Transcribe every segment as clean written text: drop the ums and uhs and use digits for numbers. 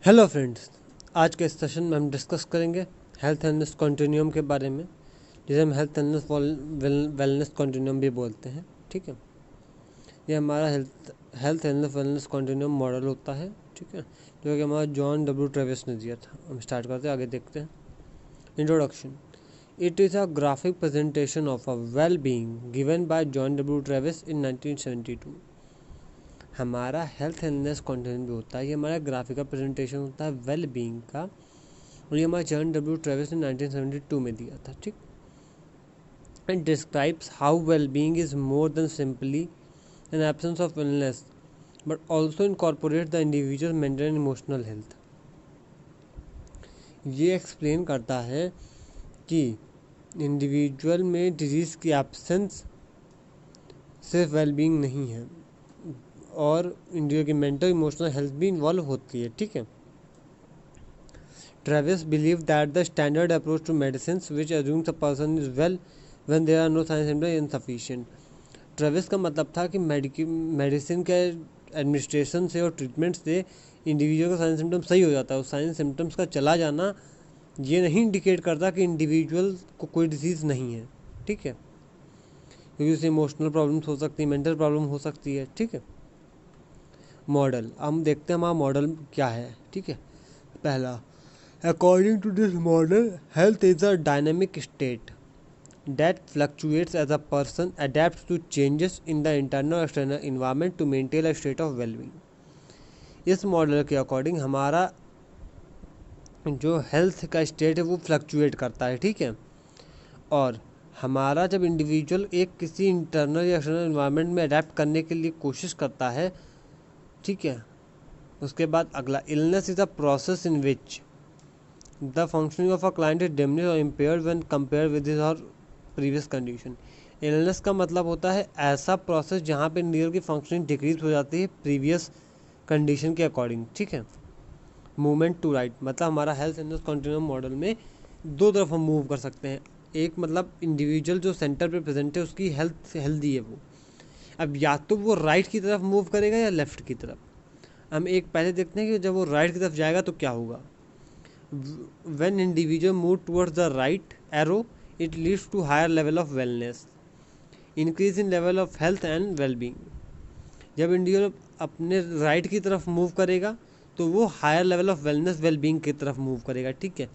Hello friends, आज के इस सेशन में हम डिस्कस करेंगे हेल्थ वेलनेस कॉन्टिन्यूम के बारे में, जिसे हम हेल्थ वेलनेस कॉन्टिन्यूम भी बोलते हैं। ठीक है, ये हमारा हेल्थ वेलनेस कॉन्टिन्यूम मॉडल होता है। ठीक है, जो कि हमारा जॉन डब्ल्यू ट्रेविस ने दिया था। हम स्टार्ट करते हैं, आगे देखते हैं। Introduction. It is a graphic presentation of a well being given by John W Travis in 1972। हमारा हेल्थ वेलनेस कंटेंट जो होता है, ये हमारा ग्राफिकल प्रेजेंटेशन होता है वेल बीइंग का, और ये हमारा जॉन डब्ल्यू ट्रेविस ने 1972 में दिया था। ठीक, and describes how well being is more than simply an absence of illness but also incorporate the individual mental and emotional health. ये एक्सप्लेन करता है कि इंडिविजुअल में डिजीज़ की एब्सेंस सिर्फ वेल बीइंग नहीं है, और इंडिविजुअल की मेंटल इमोशनल हेल्थ भी इन्वॉल्व होती है। ठीक है, Travis believed that the standard approach to medicines, which assumes a person is well when there are no signs and symptoms, is insufficient. Travis का मतलब था कि मेडिसिन के एडमिनिस्ट्रेशन से और ट्रीटमेंट से इंडिविजुअल का साइन सिम्टम्स सही हो जाता है। उस साइन सिम्टम्स का चला जाना ये नहीं इंडिकेट करता कि इंडिविजुअल को कोई डिजीज़ नहीं है। ठीक है, क्योंकि उससे इमोशनल प्रॉब्लम्स हो सकती है, मेंटल प्रॉब्लम हो सकती है। ठीक है, मॉडल हम देखते हैं हमारा मॉडल क्या है। ठीक है, पहला, according to this model, health is a dynamic state that fluctuates as a person adapts to changes in the internal and external environment to maintain a state of well-being. इस मॉडल के according हमारा जो health का state है वो fluctuate करता है। ठीक है, और हमारा जब इंडिविजुअल एक किसी इंटरनल या एक्सटर्नल इन्वायरमेंट में अडेप्ट करने के लिए कोशिश करता है, ठीक है, उसके बाद अगला, illness is a process in which the functioning of a client is diminished or impaired when compared with his or previous condition. Illness का मतलब होता है ऐसा प्रोसेस जहाँ पे इंडिविजुअल की फंक्शनिंग डिक्रीज हो जाती है प्रीवियस कंडीशन के अकॉर्डिंग। ठीक है, मूवमेंट टू राइट मतलब हमारा हेल्थ वेलनेस कंटिन्यूम मॉडल में दो तरफ हम मूव कर सकते हैं। एक मतलब इंडिविजुअल जो सेंटर पे प्रेजेंट है उसकी हेल्थ हेल्दी है वो, अब या तो वो राइट की तरफ मूव करेगा या लेफ्ट की तरफ। हम एक पहले देखते हैं कि जब वो राइट की तरफ जाएगा तो क्या होगा। When individual move towards the right arrow, it leads to higher level of wellness, increase in level of health and well-being. जब इंडिविजुअल अपने राइट की तरफ मूव करेगा तो वो higher level of wellness wellbeing की तरफ मूव करेगा। ठीक है,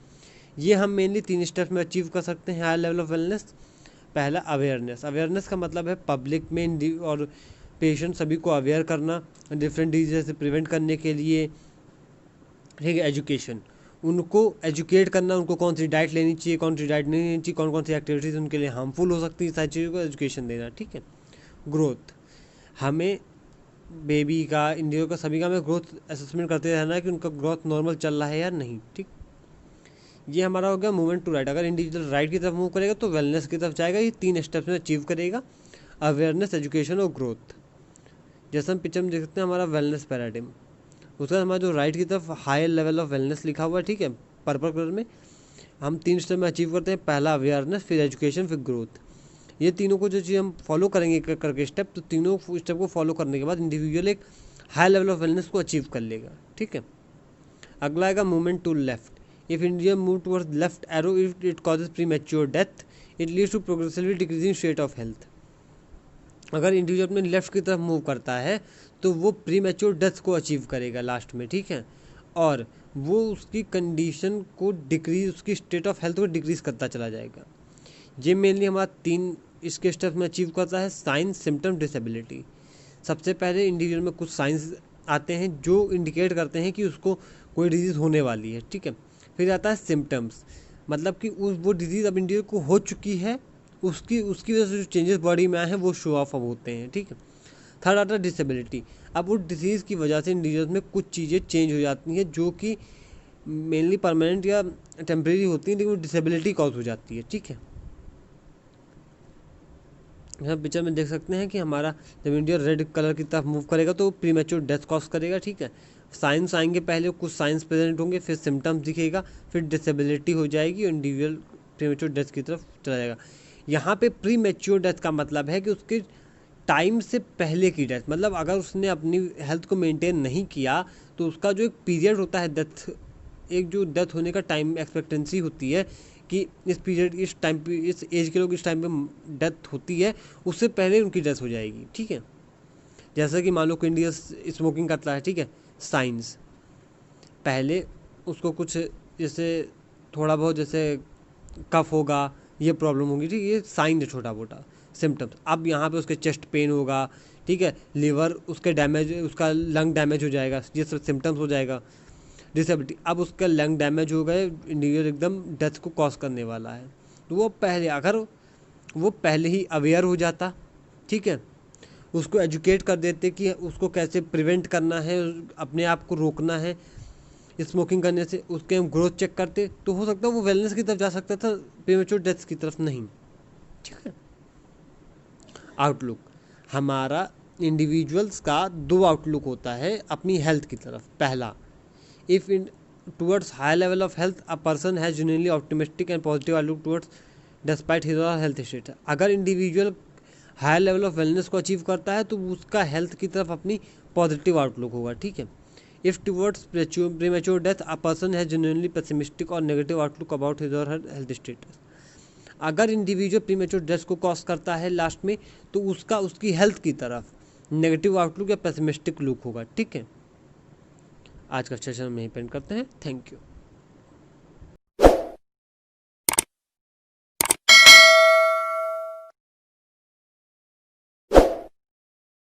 ये हम मेनली 3 स्टेप्स में अचीव कर सकते हैं हायर लेवल ऑफ वेलनेस। पहला, अवेयरनेस। अवेयरनेस का मतलब है पब्लिक में और पेशेंट सभी को अवेयर करना डिफरेंट डिजीज से प्रिवेंट करने के लिए। ठीक है, एजुकेशन, उनको एजुकेट करना, उनको कौन सी डाइट लेनी चाहिए, कौन सी डाइट नहीं लेनी चाहिए, कौन कौन सी एक्टिविटीज़ उनके लिए हार्मफुल हो सकती है, सारी चीज़ों को एजुकेशन देना। ठीक है, ग्रोथ, हमें बेबी का, इंडिया का, सभी का हमें ग्रोथ असेसमेंट करते रहना है कि उनका ग्रोथ नॉर्मल चल रहा है या नहीं। ठीक, ये हमारा हो गया मूवमेंट टू राइट। अगर इंडिविजुअल राइट की तरफ मूव करेगा तो वेलनेस की तरफ जाएगा। ये 3 स्टेप्स में अचीव करेगा, अवेयरनेस, एजुकेशन और ग्रोथ। जैसे हम पिक्चर में देख सकते हैं हमारा वेलनेस पैराडिम, उसके बाद हमारा जो राइट की तरफ हायर लेवल ऑफ वेलनेस लिखा हुआ है। ठीक है, पर्पल कलर में। हम 3 स्टेप में अचीव करते हैं, पहला अवेयरनेस, फिर एजुकेशन, फिर ग्रोथ। ये तीनों को जो चीज़ हम फॉलो करेंगे करके स्टेप, तो तीनों स्टेप को फॉलो करने के बाद इंडिविजुअल एक हाई लेवल ऑफ वेलनेस को अचीव कर लेगा। ठीक है, अगला आएगा movement to left. If individual move towards left arrow, it causes premature death, it leads to progressively decreasing state of health. अगर इंडिविजुअल अपने लेफ्ट की तरफ मूव करता है तो वो प्री मैच्योर डेथ को अचीव करेगा लास्ट में। ठीक है, और वो उसकी कंडीशन को डिक्रीज, उसकी स्टेट ऑफ हेल्थ को डिक्रीज करता चला जाएगा। ये मेनली हमारा 3 इसके स्टेप्स में अचीव करता है। Science, symptom, disability. सबसे पहले इंडिविजुअल में कुछ साइंस आते हैं जो इंडिकेट करते हैं कि उसको कोई डिजीज़ होने वाली है। ठीक है, फिर आता है सिम्टम्स, मतलब कि वो डिजीज़ अब इंडिविजुअल को हो चुकी है, उसकी वजह से जो चेंजेस बॉडी में आए हैं वो शो ऑफ अब होते हैं। ठीक है, थर्ड आता है डिसेबिलिटी। अब वो डिजीज़ की वजह से इंडिविजुअल में कुछ चीज़ें चेंज हो जाती हैं जो कि मेनली परमानेंट या टेम्परेरी होती हैं, लेकिन वो डिसेबिलिटी कॉज हो जाती है। ठीक है, हम पिक्चर में देख सकते हैं कि हमारा जब इंडिविजुअल रेड कलर की तरफ मूव करेगा तो प्रीमेच्योर डेथ कॉज करेगा। ठीक है, साइंस आएंगे, पहले कुछ साइंस प्रेजेंट होंगे, फिर सिम्टम्स दिखेगा, फिर डिसेबिलिटी हो जाएगी और इंडिविजुअल प्रीमेच्योर डेथ की तरफ चला जाएगा। यहाँ पे प्री मैच्योर डेथ का मतलब है कि उसके टाइम से पहले की डेथ, मतलब अगर उसने अपनी हेल्थ को मेंटेन नहीं किया तो उसका जो एक पीरियड होता है डेथ, एक जो डेथ होने का टाइम एक्सपेक्टेंसी होती है कि इस पीरियड, इस टाइम पे, इस एज के लोग इस टाइम पे डेथ होती है, उससे पहले उनकी डेथ हो जाएगी। ठीक है, जैसा कि मान लो कोई इंडिया स्मोकिंग करता है, ठीक है, साइंस, पहले उसको कुछ जैसे थोड़ा बहुत जैसे कफ होगा, ये प्रॉब्लम होगी, ठीक है, ये साइन है छोटा मोटा सिम्टम्स। अब यहाँ पे उसके चेस्ट पेन होगा, ठीक है, लीवर उसके डैमेज, उसका लंग डैमेज हो जाएगा, ये सब सिम्टम्स हो जाएगा, डिसेबिलिटी। अब उसका लंग डैमेज हो गए, इंडिविजुअल एकदम डेथ को कॉज करने वाला है। तो वो पहले, अगर वो पहले ही अवेयर हो जाता, ठीक है, उसको एजुकेट कर देते कि उसको कैसे प्रिवेंट करना है, अपने आप को रोकना है स्मोकिंग करने से, उसके हम ग्रोथ चेक करते, तो हो सकता है वो वेलनेस की तरफ जा सकता था, प्रीमेच्योर डेथ की तरफ नहीं। ठीक है, आउटलुक, हमारा इंडिविजुअल्स का दो आउटलुक होता है अपनी हेल्थ की तरफ। पहला, if in towards high level of health a person has genuinely optimistic and positive outlook towards despite his और हेल्थ स्टेट। अगर individual high level of wellness को अचीव करता है तो उसका हेल्थ की तरफ अपनी पॉजिटिव आउटलुक होगा। ठीक है, if towards premature death a person has genuinely pessimistic और नेगेटिव आउटलुक अबाउट हिज और हर हेल्थ स्टेटस। अगर इंडिविजुअल प्रीमेच्योर डेथ को कॉज करता है लास्ट में, तो उसका उसकी हेल्थ की तरफ नेगेटिव आउटलुक या पेसिमिस्टिक लुक होगा। ठीक है, आज का सेशन हम यहीं पेंड करते हैं। Thank you.